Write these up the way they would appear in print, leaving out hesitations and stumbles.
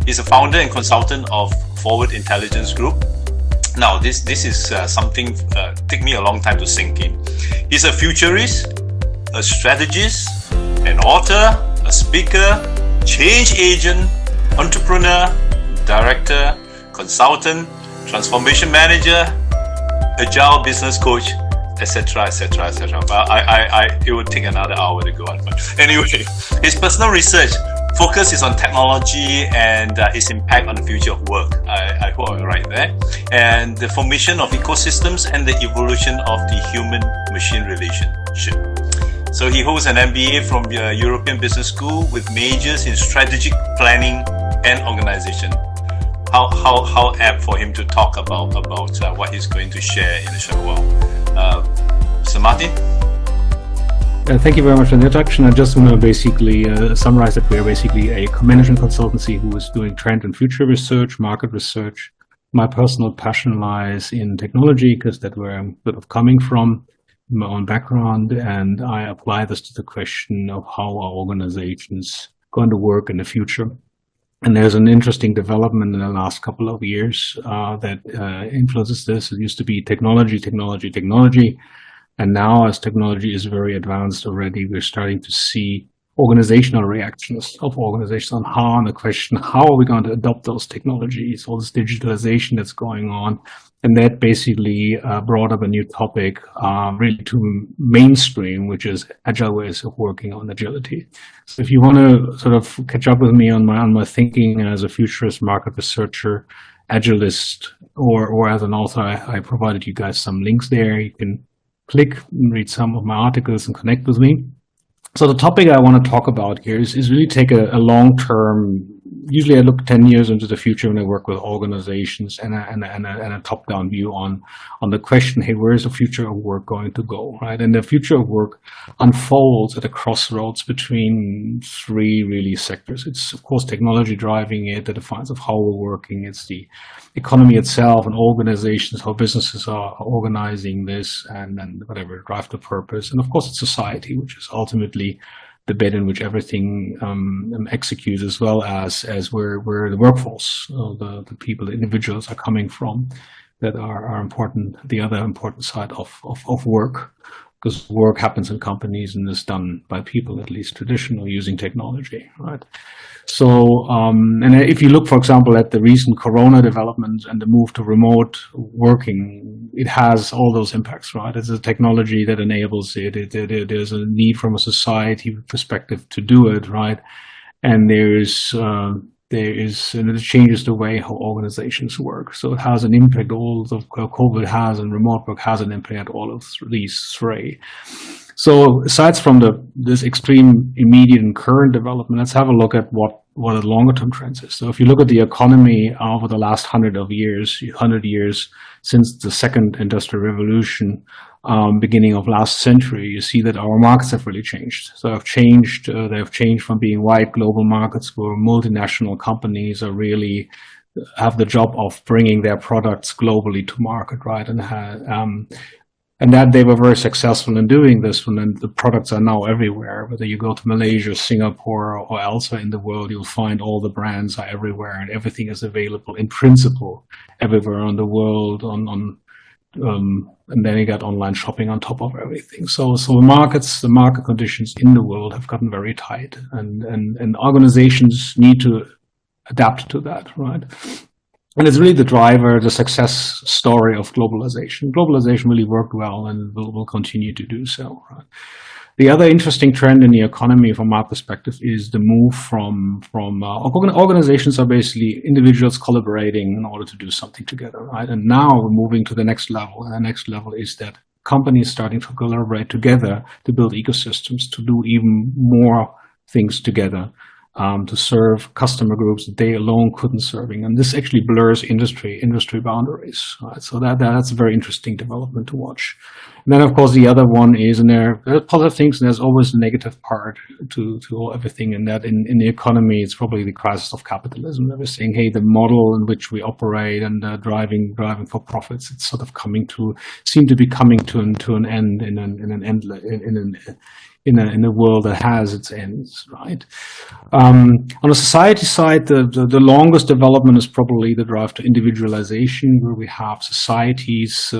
He's a founder and consultant of Forward Intelligence Group. Now, this is something take me a long time to sink in. He's a futurist, a strategist, an author, a speaker, change agent, entrepreneur, director, consultant, transformation manager, agile business coach, etc., etc., etc. But it would take another hour to go on. But anyway, his personal research focus is on technology and its impact on the future of work. I hope I'm right there. And the formation of ecosystems and the evolution of the human-machine relationship. So he holds an MBA from the European Business School with majors in strategic planning and organization. How apt for him to talk about what he's going to share in a short while. So Martin? Thank you very much for the introduction. I just want to basically summarize that we're basically a management consultancy who is doing trend and future research, market research. My personal passion lies in technology because that's where I'm sort of coming from, my own background, and I apply this to the question of how our organizations going to work in the future. And there's an interesting development in the last couple of years that influences this. It used to be technology. And now as technology is very advanced already, we're starting to see organizational reactions of organizations on the question, how are we going to adopt those technologies, all this digitalization that's going on. And that basically brought up a new topic really to mainstream, which is agile ways of working on agility. So if you want to sort of catch up with me on my thinking as a futurist market researcher, agilist, or as an author, I provided you guys some links there. You can click and read some of my articles and connect with me. So the topic I want to talk about here is really take a long-term, usually I look 10 years into the future when I work with organizations and a top-down view on the question, hey, where is the future of work going to go, right? And the future of work unfolds at a crossroads between three really sectors. It's, of course, technology driving it, that defines of how we're working. It's the economy itself and organizations, how businesses are organizing this and whatever, drive the purpose. And, of course, it's society, which is ultimately the bed in which everything executes, as well as where the workforce, the people, the individuals are coming from, that are important, the other important side of work, because work happens in companies and is done by people, at least traditionally, using technology, right? So, and if you look, for example, at the recent Corona developments and the move to remote working, it has all those impacts, right? It's a technology that enables it. There's a need from a society perspective to do it, right? And and it changes the way how organizations work. So it has an impact. All of COVID has, and remote work has an impact. All of these three. So aside from this extreme, immediate, and current development, let's have a look at what the longer term trends is. So if you look at the economy over the last 100 years since the second industrial revolution, beginning of last century, you see that our markets have really changed. So they have changed from being wide global markets where multinational companies are really have the job of bringing their products globally to market, right? And that they were very successful in doing this, and then the products are now everywhere. Whether you go to Malaysia, Singapore, or elsewhere in the world, you'll find all the brands are everywhere, and everything is available in principle everywhere on the world. And then you got online shopping on top of everything. So the market conditions in the world have gotten very tight, and organizations need to adapt to that, right? And it's really the driver, the success story of globalization. Globalization really worked well and will continue to do so. Right? The other interesting trend in the economy from our perspective is the move from organizations are basically individuals collaborating in order to do something together, right? And now we're moving to the next level. And the next level is that companies starting to collaborate together to build ecosystems, to do even more things together. To serve customer groups that they alone couldn't serving, and this actually blurs industry boundaries. Right? So that's a very interesting development to watch. And then, of course, the other one is, and there are positive things, and there's always a negative part to everything. And that in the economy, it's probably the crisis of capitalism. That we're saying, hey, the model in which we operate and driving for profits, it's sort of seem to be coming to an end in a world that has its ends, right? On the society side, the longest development is probably the drive to individualization, where we have societies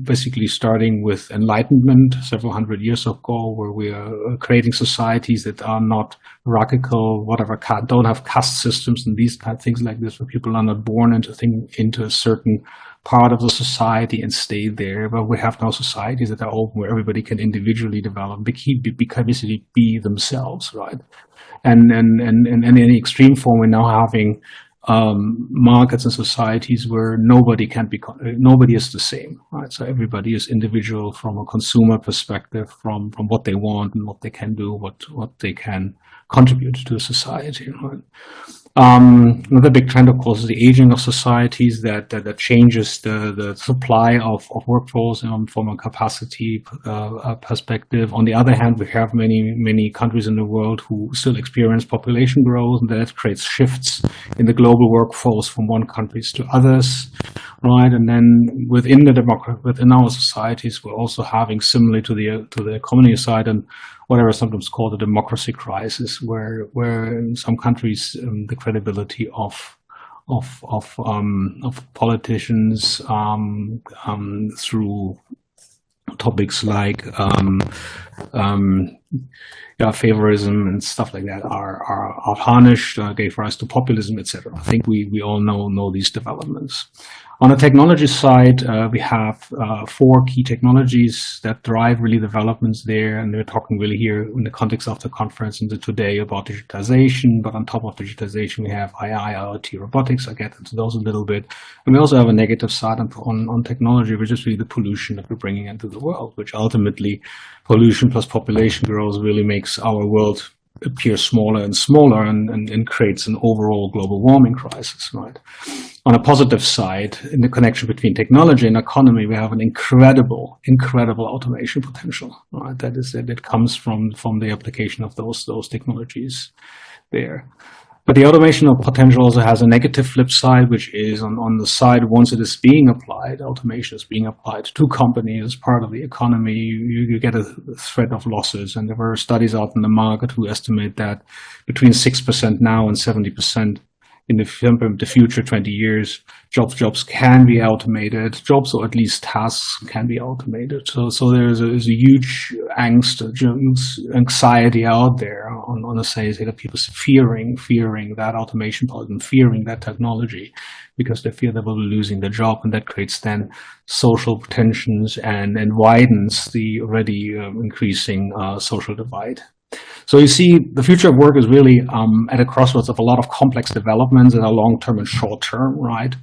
basically starting with Enlightenment several hundred years ago, where we are creating societies that are not hierarchical, whatever, don't have caste systems and these kind of things like this, where people are not born into a certain part of the society and stay there. But we have now societies that are open, where everybody can individually develop, basically be themselves, right? And in any extreme form, we're now having markets and societies where nobody is the same, right? So everybody is individual from a consumer perspective, from what they want and what they can do, what they can contribute to society, right? Another big trend, of course, is the aging of societies that changes the supply of workforce from a capacity perspective. On the other hand, we have many countries in the world who still experience population growth, and that creates shifts in the global workforce from one countries to others, right? And then within our societies, we're also having, similarly to the communist side, and whatever is sometimes called a democracy crisis, where in some countries the credibility of politicians through topics like favorism and stuff like that are tarnished, gave rise to populism, etc. I think we all know these developments. On the technology side, we have 4 key technologies that drive really developments there, and we're talking really here in the context of the conference and today about digitization. But on top of digitization, we have AI, IoT, robotics. I'll get into those a little bit. And we also have a negative side on technology, which is really the pollution that we're bringing into the world, which ultimately pollution plus population growth really makes our world appear smaller and smaller and creates an overall global warming crisis, right? On a positive side, in the connection between technology and economy, we have an incredible automation potential, right? That comes from the application of those technologies there. But the automation potential also has a negative flip side, which is on the side, once it is being applied, automation is being applied to companies as part of the economy, you get a threat of losses. And there were studies out in the market who estimate that between 6% now and 70% in the future 20 years, jobs can be automated, jobs or at least tasks can be automated. So there's a huge anxiety out there on the say that people fearing that automation part and fearing that technology, because they fear they will be losing their job, and that creates then social tensions and widens the already increasing social divide. So you see, the future of work is really at a crossroads of a lot of complex developments that are long-term and short-term, right?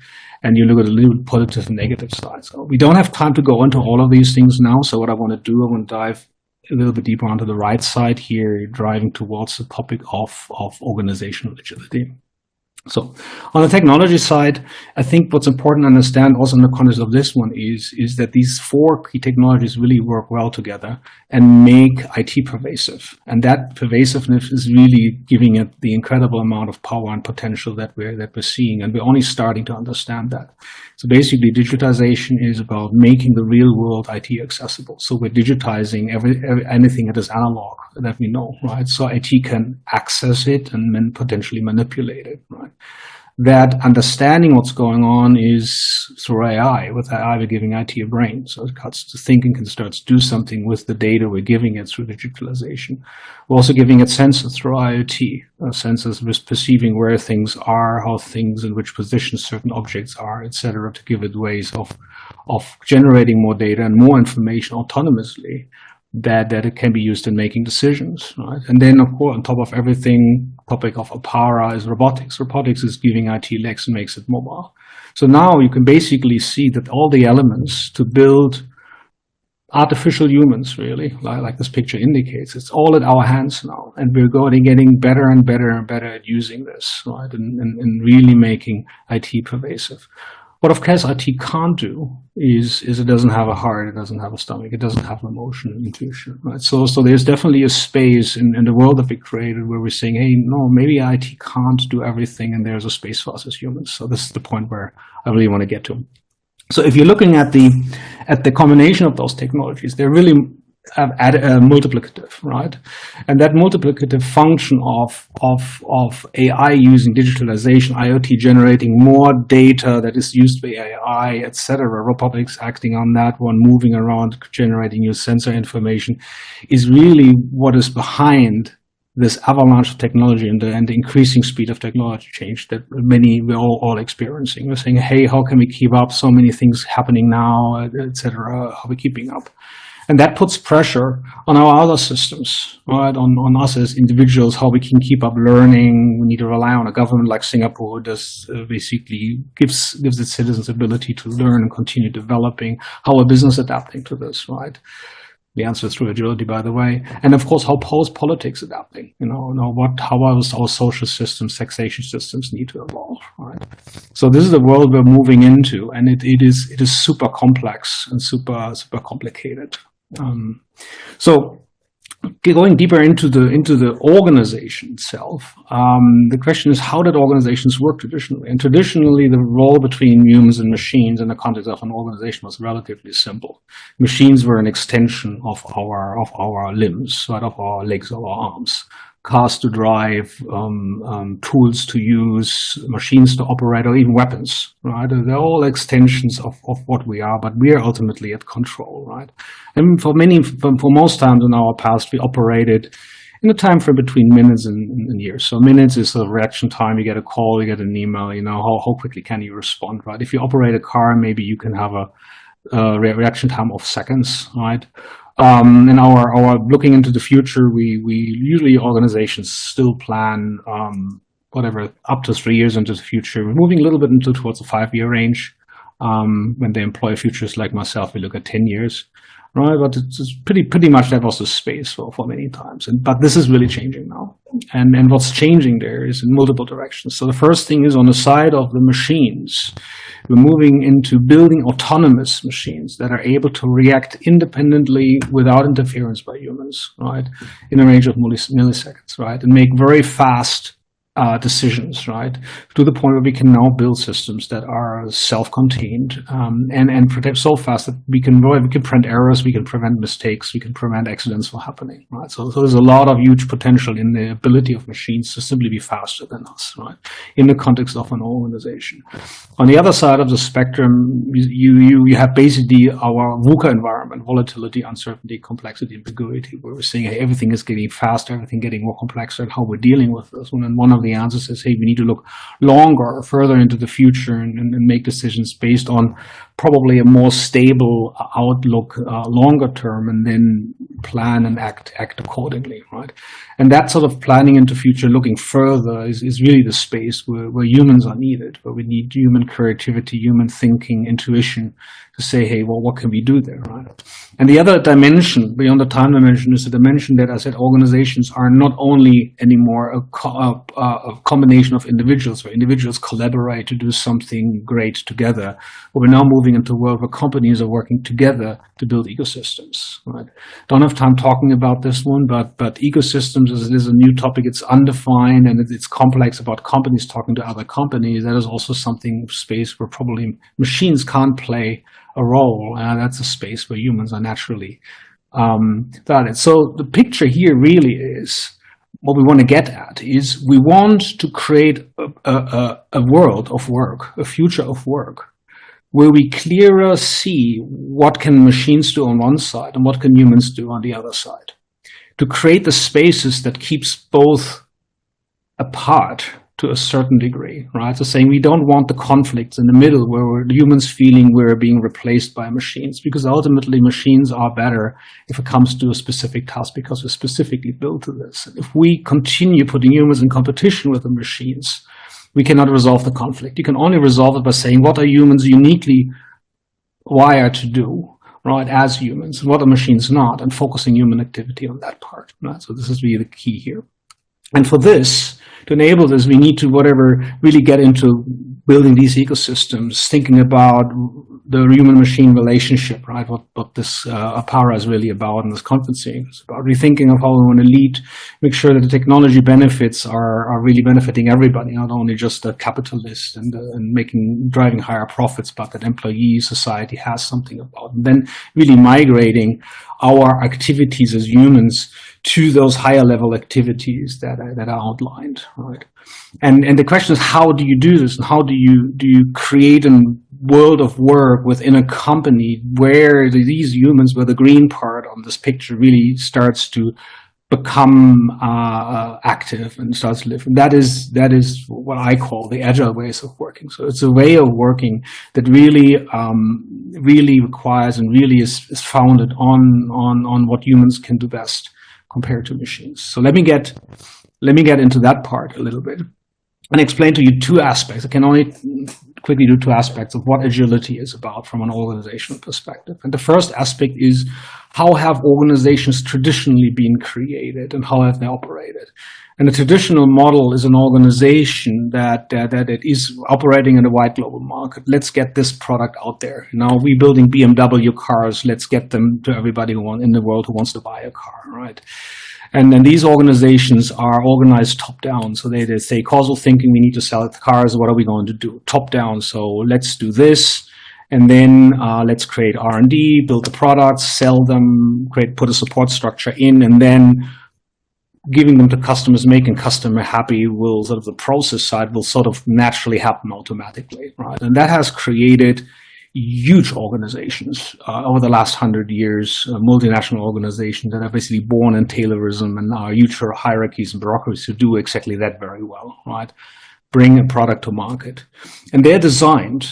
And you look at a little positive and negative side. So we don't have time to go into all of these things now. So what I want to do, I want to dive a little bit deeper onto the right side here, driving towards the topic of organizational agility. So on the technology side, I think what's important to understand also in the context of this one is that these 4 key technologies really work well together and make IT pervasive. And that pervasiveness is really giving it the incredible amount of power and potential that we're seeing. And we're only starting to understand that. So basically, digitization is about making the real world IT accessible. So we're digitizing anything that is analog that we know, right? So IT can access it and then potentially manipulate it, right? That understanding what's going on is through AI. With AI, we're giving IT a brain. So it cuts to think and can start to do something with the data we're giving it through digitalization. We're also giving it sensors through IoT. Sensors with perceiving where things are, how things in which positions certain objects are, etc., to give it ways of generating more data and more information autonomously that it can be used in making decisions, right? And then, of course, on top of everything, topic of APARA is robotics. Robotics is giving IT legs and makes it mobile. So now you can basically see that all the elements to build artificial humans, really, like this picture indicates, it's all in our hands now. And we're getting better and better and better at using this, right? And really making IT pervasive. What, of course, IT can't do is it doesn't have a heart, it doesn't have a stomach, it doesn't have an emotion and intuition, right? So there's definitely a space in the world that we created where we're saying, hey, no, maybe IT can't do everything, and there's a space for us as humans. So this is the point where I really want to get to. So if you're looking at the combination of those technologies, they're really multiplicative, right? And that multiplicative function of AI using digitalization, IoT generating more data that is used by AI, etc., robotics acting on that one, moving around, generating new sensor information, is really what is behind this avalanche of technology and the increasing speed of technology change that we're all experiencing. We're saying, hey, how can we keep up? So many things happening now, etc. How are we keeping up? And that puts pressure on our other systems, right? On us as individuals, how we can keep up learning. We need to rely on a government like Singapore does, basically gives its citizens ability to learn and continue developing. How are business adapting to this, right? The answer is through agility, by the way. And of course, how politics adapting? How our social systems, taxation systems need to evolve, right? So this is the world we're moving into, and it is super complex and super complicated. So going deeper into the organization itself, the question is, how did organizations work traditionally? And traditionally, the role between humans and machines in the context of an organization was relatively simple. Machines were an extension of our limbs, right, of our legs or our arms. Cars to drive, tools to use, machines to operate, or even weapons, right? They're all extensions of what we are, but we are ultimately at control, right? And for most times in our past, we operated in a time frame between minutes and years. So minutes is the reaction time. You get a call, you get an email, how quickly can you respond, right? If you operate a car, maybe you can have a reaction time of seconds, right? In our looking into the future, we usually organizations still plan up to 3 years into the future. We're moving a little bit towards a 5-year range. When they employ futurists like myself, we look at 10 years, right? But it's pretty much that was the space for many times. But this is really changing now. And what's changing there is in multiple directions. So the first thing is on the side of the machines, we're moving into building autonomous machines that are able to react independently without interference by humans, right? In a range of milliseconds, right? And make very fast decisions, right? To the point where we can now build systems that are self-contained and protect so fast that we can prevent errors, we can prevent mistakes, we can prevent accidents from happening, right? So there's a lot of huge potential in the ability of machines to simply be faster than us, right? In the context of an organization. On the other side of the spectrum, you have basically our VUCA environment: volatility, uncertainty, complexity, ambiguity, where we're saying, hey, everything is getting faster, everything getting more complex, and how we're dealing with this. And one of the answers is, hey, we need to look longer or further into the future and make decisions based on probably a more stable outlook longer term, and then plan and act accordingly, right? And that sort of planning into future, looking further, is really the space where humans are needed, where we need human creativity, human thinking, intuition to say, hey, well, what can we do there, right? And the other dimension, beyond the time dimension, is the dimension that I said organizations are not only anymore a combination of individuals, where individuals collaborate to do something great together, but we're now moving into a world where companies are working together to build ecosystems, right? Don't have time talking about this one, but ecosystems is a new topic. It's undefined and it's complex about companies talking to other companies. That is also something, space where probably machines can't play a role. That's a space where humans are naturally started. So the picture here really is, what we want to get at is, we want to create a world of work, a future of work, where we clearer see what can machines do on one side and what can humans do on the other side, to create the spaces that keeps both apart to a certain degree, right? So saying we don't want the conflicts in the middle where we're humans feeling we're being replaced by machines, because ultimately machines are better if it comes to a specific task, because we're specifically built to this. And if we continue putting humans in competition with the machines, we cannot resolve the conflict. You can only resolve it by saying, what are humans uniquely wired to do, right, as humans, and what are machines not, and focusing human activity on that part, right? So this is really the key here. And for this, to enable this, we need to really get into building these ecosystems, thinking about the human-machine relationship, right? What this APARA is really about, and this conferencing is about rethinking of how we want to lead, make sure that the technology benefits are really benefiting everybody, not only just the capitalist and driving higher profits, but that employees, society has something about. And then really migrating our activities as humans to those higher level activities that are outlined, right? And the question is, how do you do this, and how do you create a world of work within a company where these humans, where the green part on this picture really starts to become active and starts to live. And that is what I call the agile ways of working. So it's a way of working that really requires and really is founded on what humans can do best compared to machines. So let me get into that part a little bit and explain to you two aspects. I can only quickly do two aspects of what agility is about from an organizational perspective. And the first aspect is, how have organizations traditionally been created and how have they operated? And the traditional model is an organization that it is operating in a wide global market. Let's get this product out there. Now we're building BMW cars. Let's get them to everybody in the world who wants to buy a car, right? And then these organizations are organized top down. So they say causal thinking, we need to sell cars. What are we going to do? Top down. So let's do this. And then let's create R&D, build the products, sell them, put a support structure in, and then giving them to customers, making customer happy will sort of, the process side will sort of naturally happen automatically, right? And that has created huge organizations over the last 100 years, multinational organizations that are basically born in Taylorism and are huge hierarchies and bureaucracies to do exactly that very well, right? Bring a product to market. And they're designed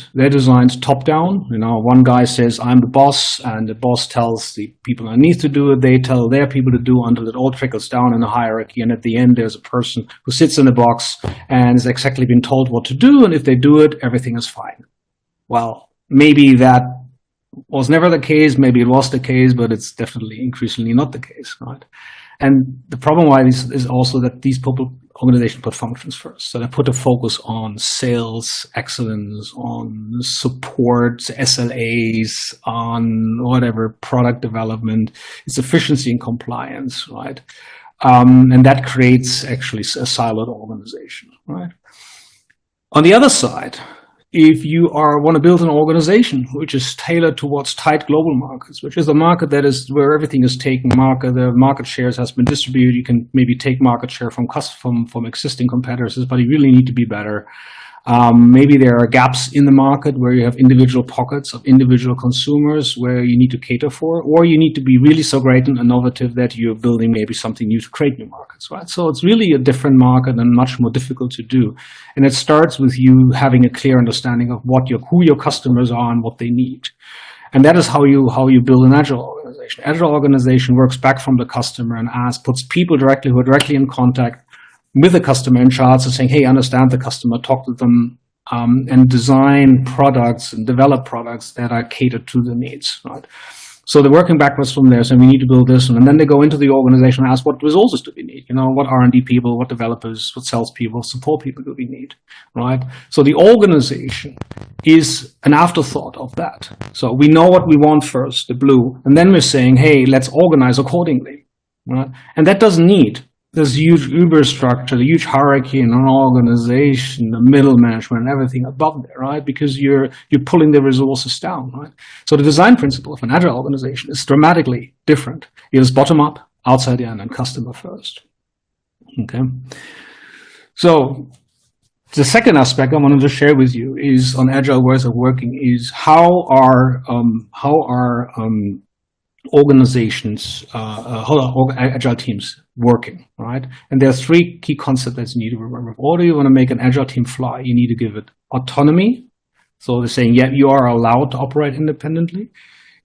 top down. You know, one guy says, I'm the boss, and the boss tells the people underneath to do it. They tell their people to do until it all trickles down in a hierarchy. And at the end, there's a person who sits in the box and is exactly been told what to do. And if they do it, everything is fine. Well, maybe that was never the case. Maybe it was the case, but it's definitely increasingly not the case, right? And the problem why this is also that these organizations put functions first. So they put a focus on sales excellence, on support, SLAs, on whatever product development, it's efficiency and compliance, right? And that creates actually a siloed organization, right? On the other side, if you want to build an organization which is tailored towards tight global markets, which is a market that is where everything is taken, the market shares has been distributed, you can maybe take market share from existing competitors, but you really need to be better. Maybe there are gaps in the market where you have individual pockets of individual consumers where you need to cater for, or you need to be really so great and innovative that you're building maybe something new to create new markets, right? So it's really a different market and much more difficult to do. And it starts with you having a clear understanding of who your customers are and what they need. And that is how you build an agile organization. Agile organization works back from the customer and puts people who are directly in contact with the customer in charge of saying, hey, understand the customer, talk to them, and design products and develop products that are catered to the needs, right? So they're working backwards from there, saying we need to build this, and then they go into the organization and ask what resources do we need? You know, what R&D people, what developers, what sales people, support people do we need, right? So the organization is an afterthought of that. So we know what we want first, the blue, and then we're saying, hey, let's organize accordingly, right? And that doesn't need this huge Uber structure, the huge hierarchy in an organization, the middle management, and everything above there, right? Because you're pulling the resources down, right? So the design principle of an agile organization is dramatically different. It is bottom up, outside in, and customer first. Okay. So the second aspect I wanted to share with you is on agile ways of working is how are organizations, agile teams working, right? And there are three key concepts that you need to remember. If order you want to make an agile team fly, you need to give it autonomy. So they're saying, yeah, you are allowed to operate independently.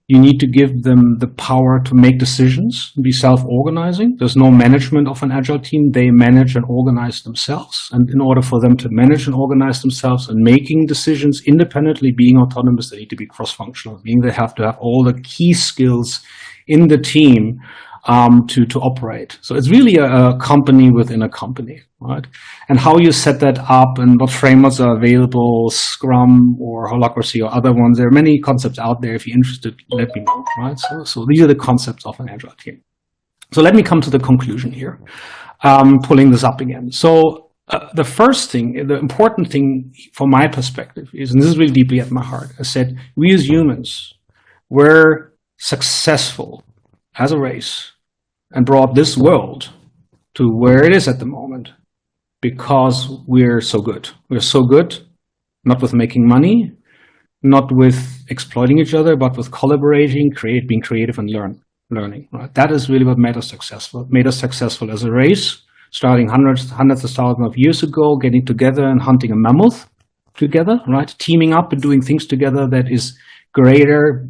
You need to give them the power to make decisions, be self-organizing. There's no management of an agile team. They manage and organize themselves. And in order for them to manage and organize themselves and making decisions independently, being autonomous, they need to be cross-functional, meaning they have to have all the key skills in the team to operate. So it's really a company within a company, right? And how you set that up and what frameworks are available, Scrum or Holacracy or other ones. There are many concepts out there. If you're interested, let me know, right? So these are the concepts of an agile team. So let me come to the conclusion here, pulling this up again. So the first thing, the important thing from my perspective is, and this is really deeply at my heart, I said, we as humans, we're successful as a race and brought this world to where it is at the moment because we're so good. We're so good, not with making money, not with exploiting each other, but with collaborating, being creative and learning. Right? That is really what made us successful. It made us successful as a race, starting hundreds of thousands of years ago, getting together and hunting a mammoth together, right? Teaming up and doing things together that is greater,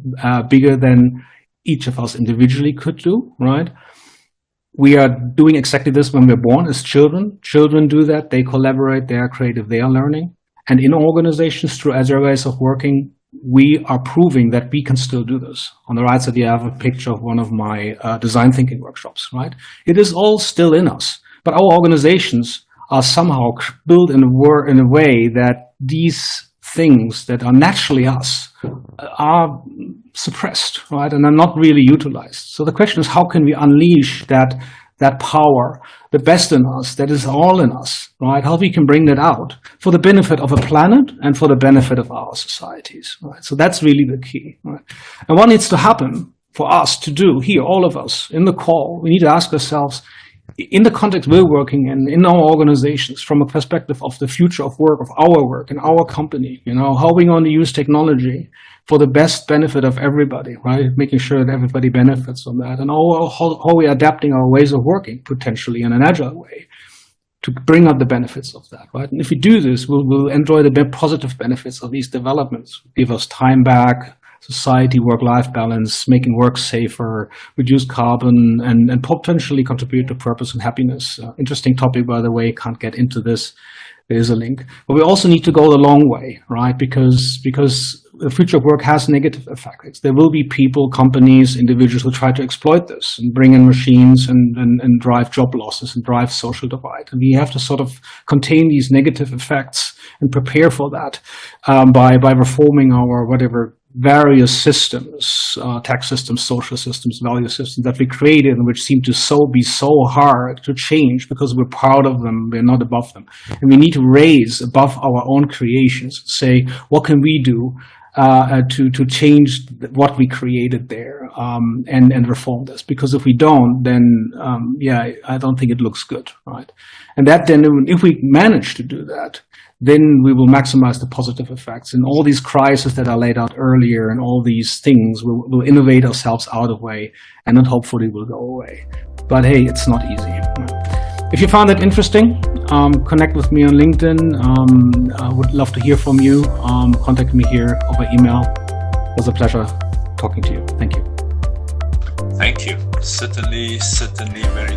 bigger than each of us individually could do, right? We are doing exactly this when we're born as children. Children do that. They collaborate. They are creative. They are learning. And in organizations, through agile ways of working, we are proving that we can still do this. On the right side, you have a picture of one of my design thinking workshops, right? It is all still in us. But our organizations are somehow built in a way that these things that are naturally us are suppressed, right? And are not really utilized. So the question is, how can we unleash that power, the best in us, that is all in us, right? How we can bring that out for the benefit of a planet and for the benefit of our societies, right? So that's really the key, right? And what needs to happen for us to do here, all of us in the call, we need to ask ourselves, in the context we're working in our organizations, from a perspective of the future of work, of our work in our company, how are we going to use technology for the best benefit of everybody, right? Making sure that everybody benefits from that. And how we are adapting our ways of working, potentially in an agile way, to bring out the benefits of that, right? And if we do this, we'll enjoy the positive benefits of these developments. Give us time back, society, work-life balance, making work safer, reduce carbon, and potentially contribute to purpose and happiness. Interesting topic, by the way, can't get into this. There is a link. But we also need to go the long way, right? Because the future of work has negative effects. There will be people, companies, individuals who try to exploit this and bring in machines and drive job losses and drive social divide. And we have to sort of contain these negative effects and prepare for that by reforming our whatever various systems, tax systems, social systems, value systems that we created and which seem to be so hard to change because we're proud of them, we're not above them. And we need to raise above our own creations, say, what can we do to change what we created there and reform this? Because if we don't, then I don't think it looks good, right? And that then, if we manage to do that, then we will maximize the positive effects. And all these crises that are laid out earlier and all these things will innovate ourselves out of the way, and then hopefully will go away. But hey, it's not easy. If you found that interesting, connect with me on LinkedIn. I would love to hear from you. Contact me here over email. It was a pleasure talking to you. Thank you. Thank you. Certainly very